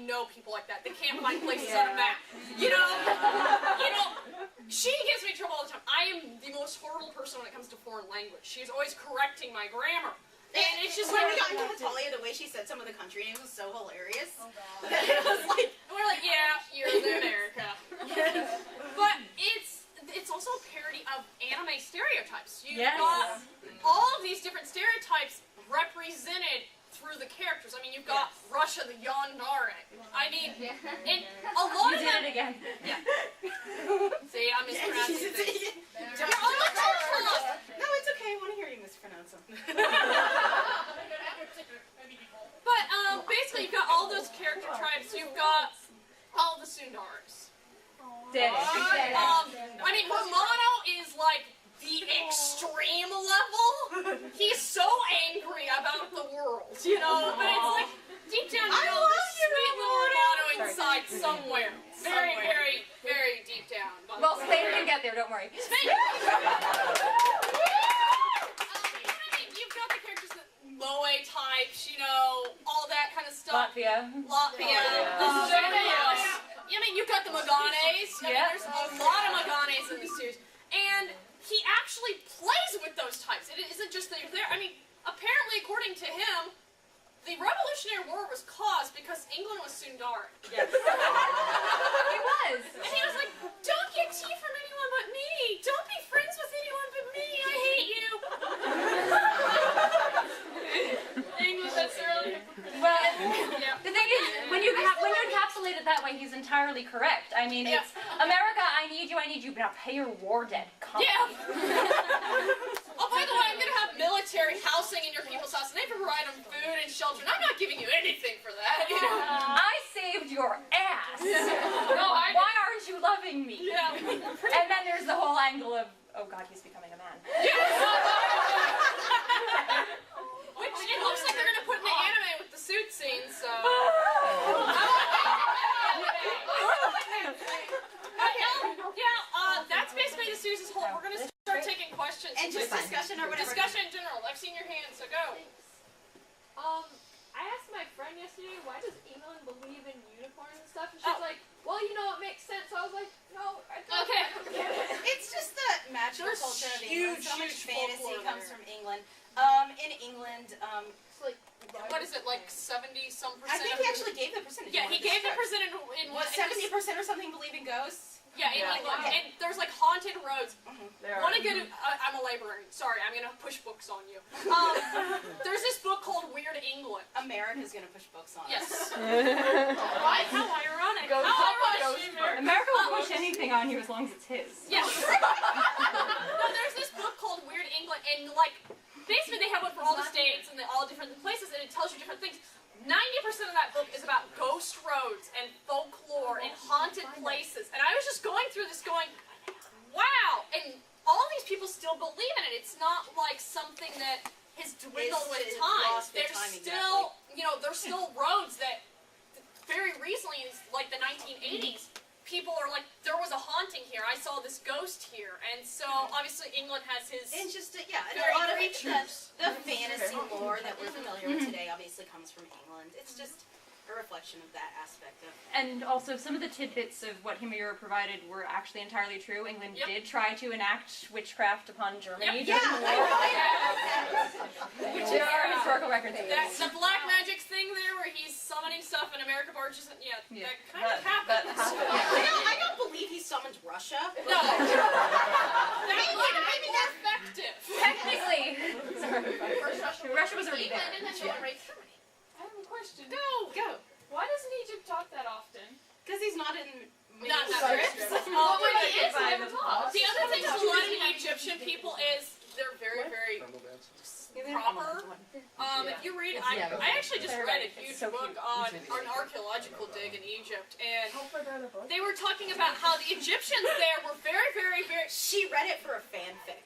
know people like that. They can't find places on a map. You know, she gives me trouble all the time. I am the most horrible person when it comes to foreign language. She's always correcting my grammar. And it's just when we got into Hetalia, the way she said some of the country names was so hilarious. Oh god. It was like, we're like, yeah, you're in America. But it's also a parody of anime stereotypes. You've got all of these different stereotypes represented through the characters. I mean, you've got Russia, the Yandere. I mean, and a lot of them... You did it again. Yeah. See, I'm mispronouncing things. You're on the call. No, it's okay. I want to hear you mispronounce them. But basically, you've got all those character types. You've got all the Sundaris. I mean, Romano is like the extreme level. He's so angry about the world, you know. But it's like deep down, you know, there's sweet little Romano inside somewhere. Very, very, very deep down. Well, Spain can get there. Don't worry. Spain. You've got the characters that Moe types, you know, all that kind of stuff. Latvia. I mean, you've got the Maganes. I mean, there's a lot of Maganes in this series. And he actually plays with those types. It isn't just that you're there. I mean, apparently, according to him, the Revolutionary War was caused because England was Sundari. Yes. It was. And he was like, don't get tea from anyone but me. Don't be friends with anyone but me. I hate you. English, that's really... Well, the thing is, when you encapsulate it that way, he's entirely correct. I mean, it's America, I need you, but now pay your war debt. Come on. Oh, by the way, I'm going to have military housing in your people's house, and they provide them food and shelter, and I'm not giving you anything for that. You know? I saved your ass. No, why aren't you loving me? Yeah. And then there's the whole angle of, oh God, he's becoming a man. Which it looks like they're going to put in the anime with the suit scene, so... That's basically the series as a whole. We're going to start taking questions. And just discussion or whatever. Discussion in general. I've seen your hand, so go. I asked my friend yesterday, why does England believe in unicorns and stuff? And she's like, well, you know, it makes sense. So I was like, no, I don't get it. It's just the magical culture of England. So much fantasy comes from England. In England, It's like, what is it, like 70-some%? I think he actually gave the percentage. Yeah, he gave the percentage in what, 70% or something believe in ghosts? Yeah, in England. And there's like haunted roads. Want to go to... I'm a librarian. Sorry, I'm going to push books on you. There's this book called Weird England. America's going to push books on us. Yes. Right? How ironic. How ironic. America will push anything on you as long as it's his. Yes. No, there's this book called Weird England, and like, basically they have one for all the states and all different places, and it tells you different things. 90% of that book is about ghost roads and folklore and haunted places. And I was just going through this going, wow! And all these people still believe in it. It's not like something that has dwindled with time. There's still, you know, there's still roads that very recently, like the 1980s, people are like, there was a haunting here. I saw this ghost here. And so, obviously, England has his... It's just, and a lot of the fantasy lore that we're familiar with today obviously comes from England. It's just a reflection of that aspect of... And also, some of the tidbits of what Himura provided were actually entirely true. England did try to enact witchcraft upon Germany during the war. Which there are historical records of That's the black magic thing there where he's summoning stuff and America barges in. Yeah, that kind of happens. I don't believe he summoned Russia. No. That would be more effective. Technically. Russia was already there. England and then going right through Germany. I have a question. Go. Why doesn't Egypt talk that often? Because he's not in... Not scripts. Well, when he is, he never talks. The other thing with a lot of the Egyptian people is they're very, very proper. If you read, I actually just read a huge book on an archaeological dig in Egypt, and they were talking about how the Egyptians there were very, very, very... She read it for a fanfic.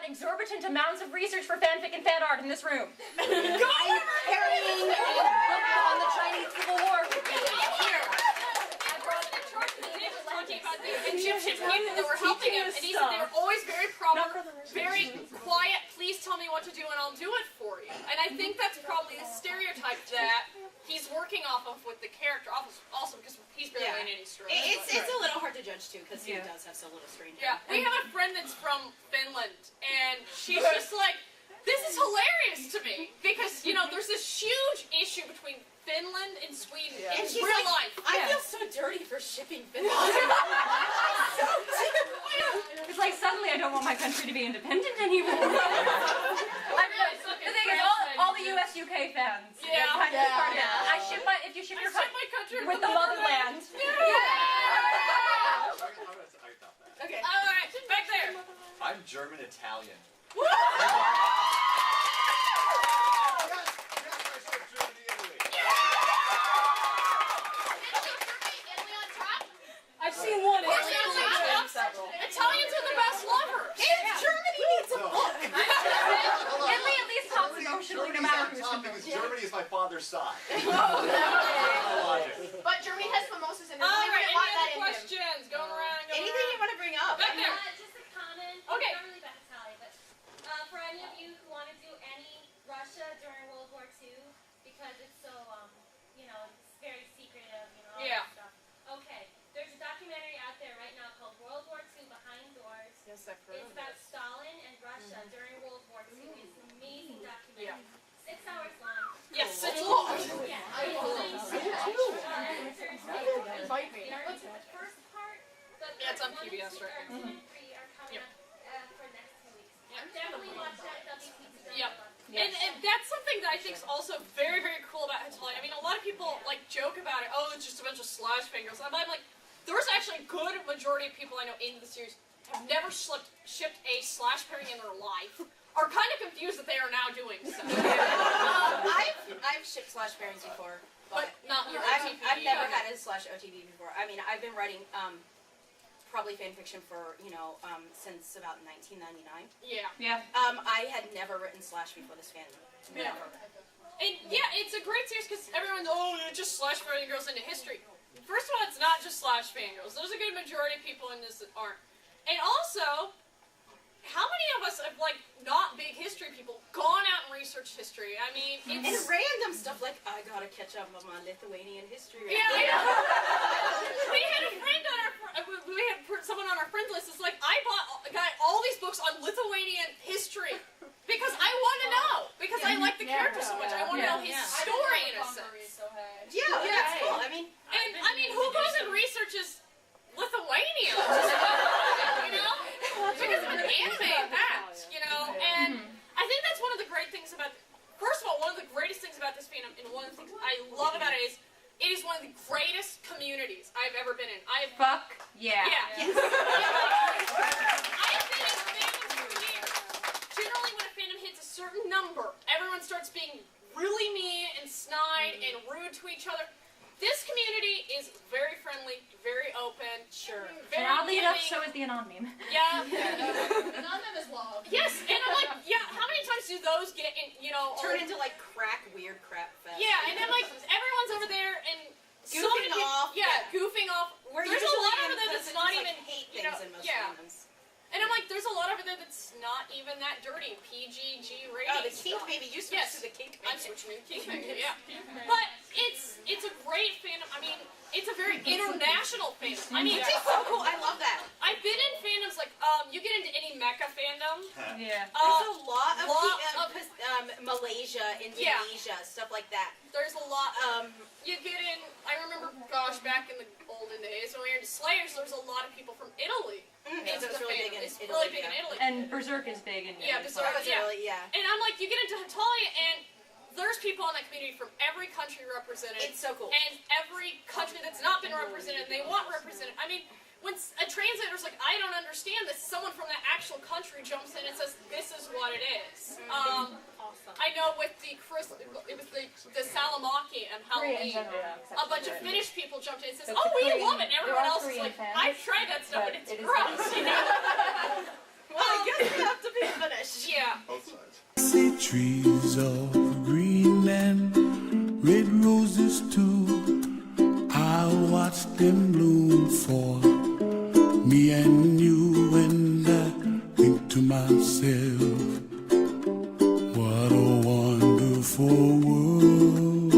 Exorbitant amounts of research for fanfic and fan art in this room. I'm carrying on the Chinese Civil War. Here. I brought it in charge of the talking about the Egyptian people that were helping him, and he said they were always very proper, very quiet. Please tell me what to do, and I'll do it for you. And I think that's probably the stereotype that he's working off of with the character, also because he's barely in any strange. It's a little hard to judge too, because he does have so little strange. Yeah, we have a friend that's from Finland, and she's just like, this is hilarious to me, because, you know, there's this huge issue between Finland and Sweden in And she's real like, life. I feel so dirty for shipping Finland. It's like suddenly I don't want my country to be independent anymore. The thing is, all the US UK fans. Yeah. Kind of part of it. If you ship your country with the motherland. Okay. Alright, back there. I'm German Italian. I've seen one. Italians are the best lovers. Germany needs a book. Italy at least talks emotionally no matter who's Because Germany is my father's side. But Germany has mimosas in it. Alright, any other questions? Going around, Anything you want to bring up? Back there. Just a comment. Okay. Not really about Hetalia, but for any of you who want to do any Russia during World War II, because it's so, you know, it's very secretive, you know, all that stuff. Okay. There's a documentary out there right now called World War II Behind Doors. Yes, I've heard It's of about it. Stalin and Russia during World War II. It's an amazing documentary. Yeah. 6 hours long. Yes, it's long. Yeah. Invite me. The first part, Yeah, it's on one PBS and two- right now. 2 and 3 are coming Yep. up for next 2 weeks. Yep. Definitely watch that WPT. Yep. And that's something that I think is also very, very cool about Hetalia. I mean, a lot of people like joke about it. Oh, it's just a bunch of slash fingers. I'm like, there's actually a good majority of people I know in the series have never shipped a slash pairing in their life. Are kind of confused that they are now doing so. I've shipped slash pairings before, But not your OTP. I've never had a slash OTV before. I mean, I've been writing probably fan fiction for, you know, since about 1999. Yeah. Yeah. I had never written slash before this fandom. Yeah. Never. And yeah, it's a great series because everyone, it's just slash fangirls into history. First of all, it's not just slash fangirls. There's a good majority of people in this that aren't. And also, how many of us have, like, not big history people, gone out and researched history? I mean, And it's... random stuff like, I gotta catch up on my Lithuanian history. Yeah, I know. We had a friend on our... We had someone on our friends list that's like, I got all these books on Lithuanian history because I want to know. Because I like the character so much. I want to know his story in a sense. Yeah, that's cool. I mean, And, I mean, who goes and researches Lithuania? You know? Because of an anime at that, you know? And I think that's one of the great things about... First of all, one of the greatest things about this fandom, and one of the things I love about it is one of the greatest communities I've ever been in. Fuck yeah. Yeah. I have been in fandoms for years. Generally, when a fandom hits a certain number, everyone starts being really mean and snide and rude to each other. This community is very friendly, very open. sure. Very And oddly enough, giving. so is the Anon meme. Yeah. None of us love. Yes, and I'm like, yeah, how many times do those get in, you know... Turn into like weird crap fest. Yeah, and then like, everyone's over there and... so many Goofing people- off. Yeah, goofing off. We're There's a usually lot in over there that's places not like even... hate you know, things in most yeah. fandoms. And I'm like, there's a lot over there that's not even that dirty. PG rating. Oh, the kink stuff. baby. You switched Yes. to the kink I'm baby. switching to kink baby, yeah. But it's a great fandom. I mean, it's a very international fandom. I mean, Which is so cool. I love that. I've been in fandoms like, you get into any mecha fandom. Yeah. There's a lot of, Malaysia, Yeah. Indonesia, stuff like that. There's a lot. You get in, I remember, gosh, back in the olden days when we were into Slayers, there was a lot of people from Italy. Yes, into it's the really fandom. big in It's Italy. really big in Italy. And Berserk is big in Yeah, as Berserk. well. That was really, yeah. And I'm like, you get into Hetalia, and there's people in that community from every country represented. It's so cool. And every country that's not been represented, they want represented. I mean, when a translator's like, I don't understand this, someone from that actual country jumps in and says, this is what it is. Awesome. I know with it was the Salamaki and Halloween, a bunch of Finnish people jumped in and says, oh, we love it, and everyone else is like, I've tried that stuff, and it's gross, you know? Well, I guess we have to be finished. Yeah. Both sides. See trees of green and red roses too. I'll watch them bloom for me and you, and I think to myself, what a wonderful world.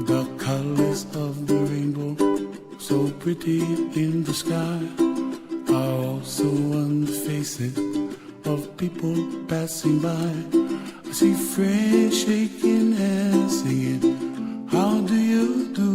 The colors of the rainbow, so pretty in the sky, are also on the faces of people passing by. I see friends shaking hands, singing, how do you do?